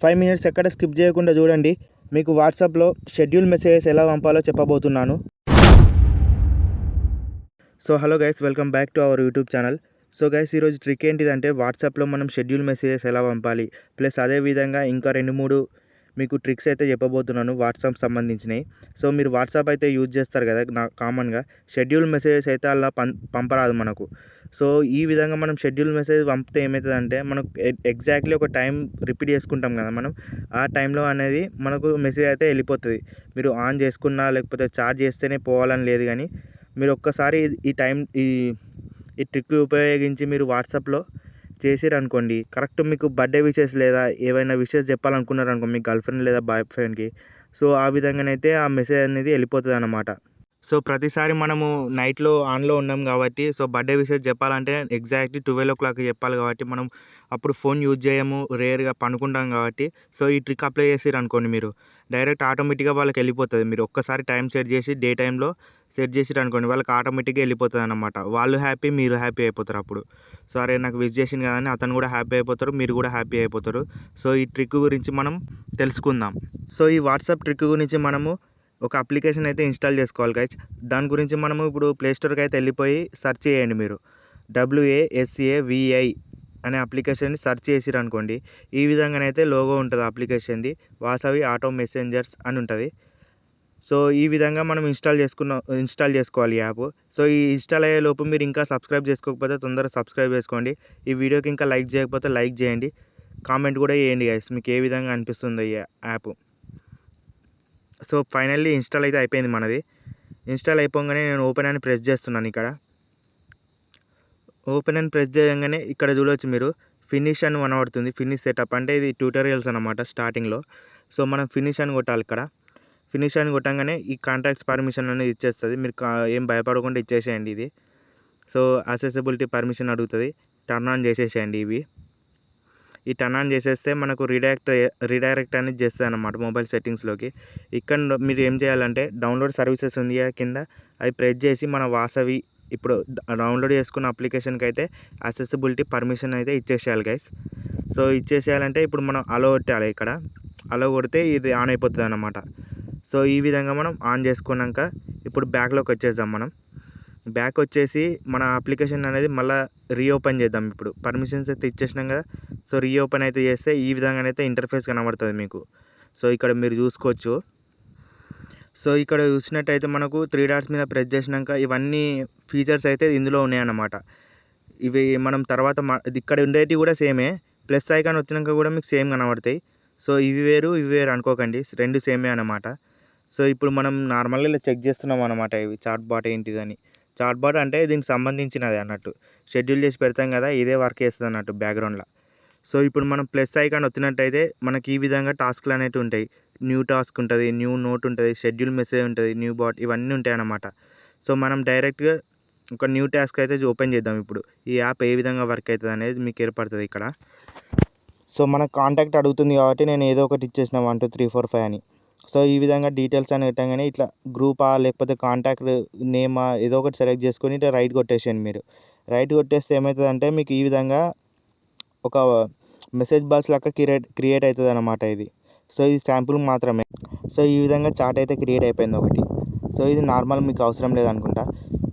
5 minutes ఎక్కడ skip చేయకుండా చూడండి. మీకు వాట్సాప్లో షెడ్యూల్ మెసేజెస్ ఎలా పంపాలో చెప్పబోతున్నాను. So hello guys, welcome back to our YouTube channel. So guys, ఈరోజు ట్రిక్ ఏంటిదంటే వాట్సాప్లో మనం షెడ్యూల్ మెసేజెస్ ఎలా పంపాలి, ప్లస్ అదేవిధంగా ఇంకా 2-3 మీకు ట్రిక్స్ అయితే చెప్పబోతున్నాను వాట్సాప్ సంబంధించినవి. సో మీరు వాట్సాప్ అయితే యూజ్ చేస్తారు కదా కామన్గా. షెడ్యూల్ మెసేజెస్ అయితే అలా పంపరాదు మనకు. సో ఈ విధంగా మనం షెడ్యూల్ మెసేజ్ పంపితే ఏమవుతుందంటే మనకు ఎగ్జాక్ట్లీ ఒక టైం రిపీట్ చేసుకుంటాం కదా మనం. ఆ టైంలో అనేది మనకు మెసేజ్ అయితే వెళ్ళిపోతుంది. మీరు ఆన్ చేసుకున్నా లేకపోతే చార్జ్ చేస్తేనే పోవాలని లేదు, కానీ మీరు ఒక్కసారి ఈ ట్రిక్ ఉపయోగించి మీరు వాట్సాప్లో చేసిరనుకోండి, కరెక్ట్ మీకు బర్త్డే విషెస్ లేదా ఏవైనా విషెస్ చెప్పాలనుకున్నారనుకో మీ గర్ల్ ఫ్రెండ్ లేదా బాయ్ ఫ్రెండ్కి, సో ఆ విధంగానైతే ఆ మెసేజ్ అనేది వెళ్ళిపోతుంది అన్నమాట. సో ప్రతిసారి మనము నైట్లో ఆన్లో ఉన్నాం కాబట్టి, సో బర్త్డే విషెస్ చెప్పాలంటే ఎగ్జాక్ట్లీ 12 చెప్పాలి కాబట్టి మనం అప్పుడు ఫోన్ యూజ్ చేయము, రేర్గా పనుకుంటాం కాబట్టి. సో ఈ ట్రిక్ అప్లై చేసిరు అనుకోండి, మీరు డైరెక్ట్ ఆటోమేటిక్గా వాళ్ళకి వెళ్ళిపోతుంది. మీరు ఒక్కసారి టైం సెట్ చేసి డే టైంలో సెట్ చేసిరు అనుకోండి, వాళ్ళకి ఆటోమేటిక్గా వెళ్ళిపోతుంది అన్నమాట. వాళ్ళు హ్యాపీ, మీరు హ్యాపీ అయిపోతారు అప్పుడు. సో అరే నాకు విష్ చేసింది కదా అని అతను కూడా హ్యాపీ అయిపోతారు, మీరు కూడా హ్యాపీ అయిపోతారు. సో ఈ ట్రిక్ గురించి మనం తెలుసుకుందాం. సో ఈ వాట్సాప్ ట్రిక్ గురించి మనము ఒక అప్లికేషన్ అయితే ఇన్స్టాల్ చేసుకోవాలి గైస్. దాని గురించి మనము ఇప్పుడు ప్లేస్టోర్కి అయితే వెళ్ళిపోయి సెర్చ్ చేయండి. మీరు WASAVI అనే అప్లికేషన్ని సెర్చ్ చేసిరు అనుకోండి, ఈ విధంగానైతే లోగో ఉంటుంది అప్లికేషన్ది. వాసవి ఆటో మెసెంజర్స్ అని ఉంటుంది. సో ఈ విధంగా మనం ఇన్స్టాల్ చేసుకోవాలి యాప్. సో ఈ ఇన్స్టాల్ అయ్యే లోపు మీరు ఇంకా సబ్స్క్రైబ్ చేసుకోకపోతే తొందరగా సబ్స్క్రైబ్ చేసుకోండి. ఈ వీడియోకి ఇంకా లైక్ చేయకపోతే లైక్ చేయండి, కామెంట్ కూడా చేయండి గైస్ మీకు ఏ విధంగా అనిపిస్తుందో ఈ యాప్. సో ఫైనల్లీ ఇన్స్టాల్ అయితే అయిపోయింది మనది. ఇన్స్టాల్ అయిపోగానే నేను ఓపెన్ అని ప్రెస్ చేస్తున్నాను. ఇక్కడ ఓపెన్ అని ప్రెస్ చేయగానే ఇక్కడ చూడవచ్చు మీరు ఫినిష్ అని కనబడుతుంది. ఫినిష్ సెటప్ అంటే ఇది ట్యూటోరియల్స్ అన్నమాట స్టార్టింగ్లో. సో మనం ఫినిష్ అని కొట్టాలి. ఇక్కడ ఫినిష్ అని కొట్టంగానే ఈ కాంటాక్ట్స్ పర్మిషన్ అనేది ఇచ్చేస్తుంది. మీరు ఏం భయపడకుండా ఇచ్చేసేయండి ఇది. సో యాక్సెసిబిలిటీ పర్మిషన్ అడుగుతుంది, టర్న్ ఆన్ చేసేసేయండి ఇవి. ఈ టర్న్ ఆన్ చేసేస్తే మనకు రీడైరెక్ట్ అనేది చేస్తుంది అన్నమాట మొబైల్ సెట్టింగ్స్లోకి. ఇక్కడ మీరు ఏం చేయాలంటే డౌన్లోడ్ సర్వీసెస్ ఉంది కింద, అవి ప్రెస్ చేసి మన వాసవి ఇప్పుడు డౌన్లోడ్ చేసుకున్న అప్లికేషన్కి అయితే యాక్సెసిబిలిటీ పర్మిషన్ అయితే ఇచ్చేసేయాలి గైస్. సో ఇచ్చేసేయాలంటే ఇప్పుడు మనం అలో కొట్టాలి. ఇక్కడ అలో కొడితే ఇది ఆన్ అయిపోతుంది అన్నమాట. సో ఈ విధంగా మనం ఆన్ చేసుకున్నాక ఇప్పుడు బ్యాక్లోకి వచ్చేద్దాం. మనం బ్యాక్ వచ్చేసి మన అప్లికేషన్ అనేది మళ్ళీ రీఓపెన్ చేద్దాం. ఇప్పుడు పర్మిషన్స్ అయితే ఇచ్చేసినాం కదా, సో రీఓపెన్ అయితే చేస్తే ఈ విధంగానైతే ఇంటర్ఫేస్ కనబడుతుంది మీకు. సో ఇక్కడ మీరు చూసుకోవచ్చు. సో ఇక్కడ చూసినట్టయితే మనకు 3 డాట్స్ మీద ప్రెస్ చేసినాక ఇవన్నీ ఫీచర్స్ అయితే ఇందులో ఉన్నాయన్నమాట. ఇవి మనం తర్వాత ఇక్కడ ఉండేటివి కూడా సేమే, ప్లస్ ఐకాన్ వచ్చినాక కూడా మీకు సేమ్ కనబడతాయి. సో ఇవి వేరు అనుకోకండి, రెండు సేమే అన్నమాట. సో ఇప్పుడు మనం నార్మల్గా ఇలా చెక్ చేస్తున్నాం అన్నమాట, ఇవి చాట్ బాట్ ఏంటిదని. చాట్ బాట్ అంటే దీనికి సంబంధించినది అన్నట్టు, షెడ్యూల్ చేసి పెడతాం కదా, ఇదే వర్క్ చేస్తుంది అన్నట్టు బ్యాక్గ్రౌండ్లో. సో ఇప్పుడు మనం ప్లస్ ఐకాన్ వచ్చినట్టయితే మనకి ఈ విధంగా టాస్క్లు అనేవి ఉంటాయి. న్యూ టాస్క్ ఉంటుంది, న్యూ నోట్ ఉంటుంది, షెడ్యూల్ మెసేజ్ ఉంటుంది, న్యూ బాట్, ఇవన్నీ ఉంటాయి అన్నమాట. సో మనం డైరెక్ట్గా ఒక న్యూ టాస్క్ అయితే ఓపెన్ చేద్దాం. ఇప్పుడు ఈ యాప్ ఏ విధంగా వర్క్ అవుతుంది అనేది మీకు ఏర్పడుతుంది ఇక్కడ. సో మనకు కాంటాక్ట్ అడుగుతుంది కాబట్టి నేను ఏదో ఒకటి ఇచ్చేసిన 1 2 3 4 5 అని. సో ఈ విధంగా డీటెయిల్స్ అని పెట్టగానే ఇట్లా గ్రూపా లేకపోతే కాంటాక్ట్ నేమా ఏదో ఒకటి సెలెక్ట్ చేసుకొని ఇట్లా రైట్ కొట్టేసేయండి. మీరు రైట్ కొట్టేస్తే ఏమవుతుందంటే మీకు ఈ విధంగా ఒక మెసేజ్ బాక్స్ లాగా క్రియేట్ అవుతుంది అన్నమాట ఇది. సో ఇది శాంపుల్ మాత్రమే. సో ఈ విధంగా చాట్ అయితే క్రియేట్ అయిపోయింది ఒకటి. సో ఇది నార్మల్, మీకు అవసరం లేదనుకుంటా.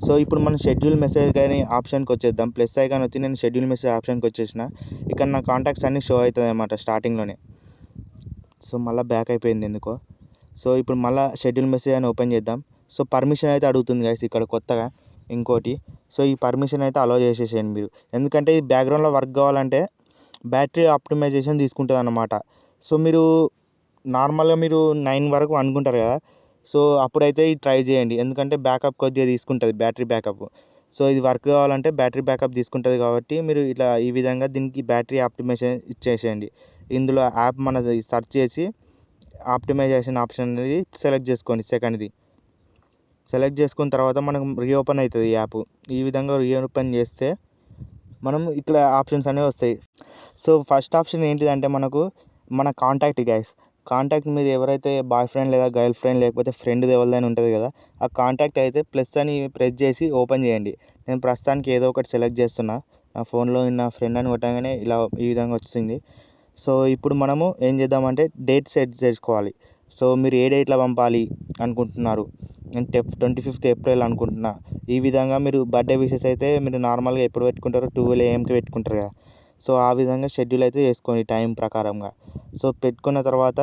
సో ఇప్పుడు మనం షెడ్యూల్ మెసేజ్ కానీ ఆప్షన్కి వచ్చేద్దాం. ప్లస్ ఐకాన్ వచ్చి నేను షెడ్యూల్ మెసేజ్ ఆప్షన్కి వచ్చేసిన. ఇక్కడ నా కాంటాక్ట్స్ అన్నీ షో అవుతుంది అన్నమాట స్టార్టింగ్లోనే. సో మళ్ళీ బ్యాక్ అయిపోయింది ఎందుకో. సో ఇప్పుడు మళ్ళీ షెడ్యూల్ మెసేజ్ అని ఓపెన్ చేద్దాం. సో పర్మిషన్ అయితే అడుగుతుంది గైస్ ఇక్కడ కొత్తగా ఇంకోటి. సో ఈ పర్మిషన్ అయితే అలో చేసేసేయండి మీరు, ఎందుకంటే ఇది బ్యాక్గ్రౌండ్లో వర్క్ కావాలంటే బ్యాటరీ ఆప్టిమైజేషన్ తీసుకుంటుంది అన్నమాట. సో మీరు నార్మల్గా మీరు 9 వరకు అనుకుంటారు కదా, సో అప్పుడైతే ఇది ట్రై చేయండి, ఎందుకంటే బ్యాకప్ కొద్దిగా తీసుకుంటుంది బ్యాటరీ బ్యాకప్. సో ఇది వర్క్ కావాలంటే బ్యాటరీ బ్యాకప్ తీసుకుంటుంది కాబట్టి మీరు ఇట్లా ఈ విధంగా దీనికి బ్యాటరీ ఆప్టిమైజేషన్ ఇచ్చేసేయండి. ఇందులో యాప్ మనది సెర్చ్ చేసి ఆప్టిమైజేషన్ ఆప్షన్ అనేది సెలెక్ట్ చేసుకోండి. సెకండ్ది సెలెక్ట్ చేసుకున్న తర్వాత మనకు రీఓపెన్ అవుతుంది ఈ యాప్. ఈ విధంగా రీఓపెన్ చేస్తే మనం ఇట్లా ఆప్షన్స్ అనేవి వస్తాయి. సో ఫస్ట్ ఆప్షన్ ఏంటిదంటే మనకు మన కాంటాక్ట్ గైస్. కాంటాక్ట్ మీద ఎవరైతే బాయ్ ఫ్రెండ్ లేదా గర్ల్ ఫ్రెండ్ లేకపోతే ఫ్రెండ్ ఎవరిదైనా ఉంటుంది కదా, ఆ కాంటాక్ట్ అయితే ప్లస్ అని ప్రెస్ చేసి ఓపెన్ చేయండి. నేను ప్రస్తుతానికి ఏదో ఒకటి సెలెక్ట్ చేస్తున్నా. నా ఫోన్లో నా ఫ్రెండ్ అని కొట్టగానే ఇలా ఈ విధంగా వచ్చింది. సో ఇప్పుడు మనము ఏం చేద్దామంటే డేట్ సెట్ చేసుకోవాలి. సో మీరు ఏ డేట్లో పంపాలి అనుకుంటున్నారు అంటే 25th ఏప్రిల్ అనుకుంటున్నా. ఈ విధంగా మీరు బర్త్డే విషెస్ అయితే మీరు నార్మల్గా ఎప్పుడు పెట్టుకుంటారో 12 AM పెట్టుకుంటారు కదా. సో ఆ విధంగా షెడ్యూల్ అయితే చేసుకోండి టైం ప్రకారంగా. సో పెట్టుకున్న తర్వాత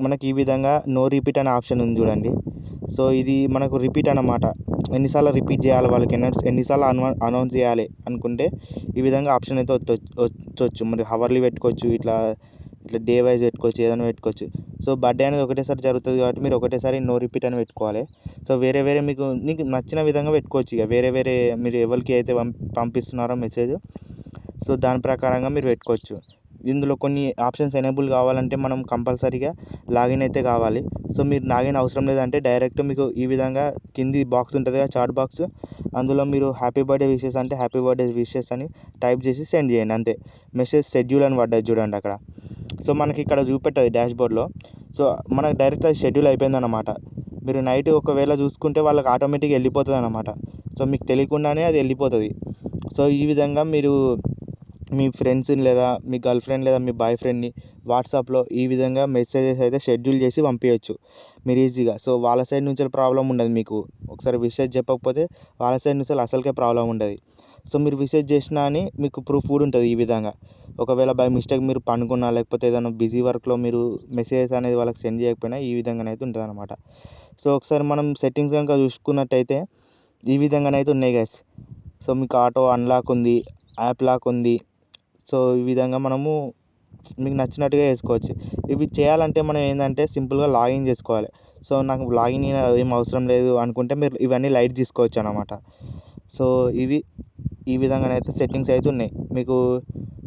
మనకి ఈ విధంగా నో రిపీట్ అనే ఆప్షన్ ఉంది చూడండి. సో ఇది మనకు రిపీట్ అన్నమాట. ఎన్నిసార్లు రిపీట్ చేయాలి వాళ్ళకి ఎన్నిసార్లు అనౌన్స్ చేయాలి అనుకుంటే ఈ విధంగా ఆప్షన్ అయితే వచ్చొచ్చు. మరి హవర్లీ పెట్టుకోవచ్చు, ఇట్లా డే వైజ్ పెట్టుకోవచ్చు, ఏదైనా పెట్టుకోవచ్చు. సో బర్త్డే అనేది ఒకటేసారి జరుగుతుంది కాబట్టి మీరు ఒకటేసారి నో రిపీట్ అని పెట్టుకోవాలి. సో వేరే వేరే మీకు నచ్చిన విధంగా పెట్టుకోవచ్చు. ఇక వేరే వేరే మీరు ఎవరికి అయితే పంపిస్తున్నారో మెసేజ్, సో దాని ప్రకారంగా మీరు పెట్టుకోవచ్చు. ఇందులో కొన్ని ఆప్షన్స్ ఎనేబుల్ కావాలంటే మనం కంపల్సరీగా లాగిన్ అయితే కావాలి. సో మీరు లాగిన్ అవసరం లేదంటే డైరెక్ట్ మీకు ఈ విధంగా కింది బాక్స్ ఉంటుంది కదా, చాట్ బాక్స్, అందులో మీరు హ్యాపీ బర్త్డే విషెస్ అంటే హ్యాపీ బర్త్డే విషెస్ అని టైప్ చేసి సెండ్ చేయండి అంతే. మెసేజ్ షెడ్యూల్ అని పడ్డది చూడండి అక్కడ. సో మనకి ఇక్కడ చూపెట్టదు డాష్బోర్డ్లో. సో మనకు డైరెక్ట్ అది షెడ్యూల్ అయిపోయిందన్నమాట. మీరు నైట్ ఒకవేళ చూసుకుంటే వాళ్ళకి ఆటోమేటిక్గా వెళ్ళిపోతుంది అన్నమాట. సో మీకు తెలియకుండానే అది వెళ్ళిపోతుంది. సో ఈ విధంగా మీరు మీ ఫ్రెండ్స్ని లేదా మీ గర్ల్ ఫ్రెండ్ లేదా మీ బాయ్ ఫ్రెండ్ని వాట్సాప్లో ఈ విధంగా మెసేజెస్ అయితే షెడ్యూల్ చేసి పంపించవచ్చు మీరు ఈజీగా. సో వాళ్ళ సైడ్ నుంచి ప్రాబ్లం ఉండదు మీకు. ఒకసారి విషెస్ చెప్పకపోతే వాళ్ళ సైడ్ నుంచి అసలుకే ప్రాబ్లం ఉండదు. సో మీరు విషెస్ చేసినా అని మీకు ప్రూఫ్ కూడా ఉంటుంది. ఈ విధంగా ఒకవేళ బై మిస్టేక్ మీరు పనుకున్నా లేకపోతే ఏదైనా బిజీ వర్క్లో మీరు మెసేజెస్ అనేది వాళ్ళకి సెండ్ చేయకపోయినా ఈ విధంగానైతే ఉంటుంది అనమాట. సో ఒకసారి మనం సెట్టింగ్స్ కనుక చూసుకున్నట్టయితే ఈ విధంగానైతే ఉన్నాయి గైస్. సో మీకు ఆటో అన్లాక్ ఉంది, యాప్ లాక్ ఉంది. సో ఈ విధంగా మనము మీకు నచ్చినట్టుగా చేసుకోవచ్చు. ఇవి చేయాలంటే మనం ఏంటంటే సింపుల్గా లాగిన్ చేసుకోవాలి. సో నాకు లాగిన్ ఏం అవసరం లేదు అనుకుంటే మీరు ఇవన్నీ లైట్ తీసుకోవచ్చు అన్నమాట. సో ఇవి ఈ విధంగానైతే సెట్టింగ్స్ అయితే ఉన్నాయి. మీకు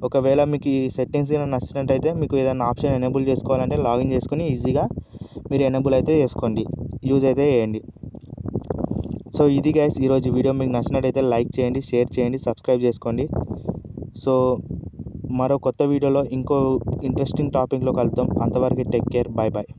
ఒకవేళ మీకు ఈ సెట్టింగ్స్ నచ్చినట్టయితే మీకు ఏదైనా ఆప్షన్ ఎనేబుల్ చేసుకోవాలంటే లాగిన్ చేసుకొని ఈజీగా మీరు ఎనేబుల్ అయితే చేసుకోండి, యూజ్ అయితే చేయండి. సో ఇది గైస్ ఈరోజు వీడియో. మీకు నచ్చినట్టయితే లైక్ చేయండి, షేర్ చేయండి, సబ్స్క్రైబ్ చేసుకోండి. సో మరో కొత్త వీడియోలో ఇంకో ఇంట్రెస్టింగ్ టాపిక్లో కలుద్దాం. అంతవరకు టేక్ కేర్, బాయ్ బాయ్.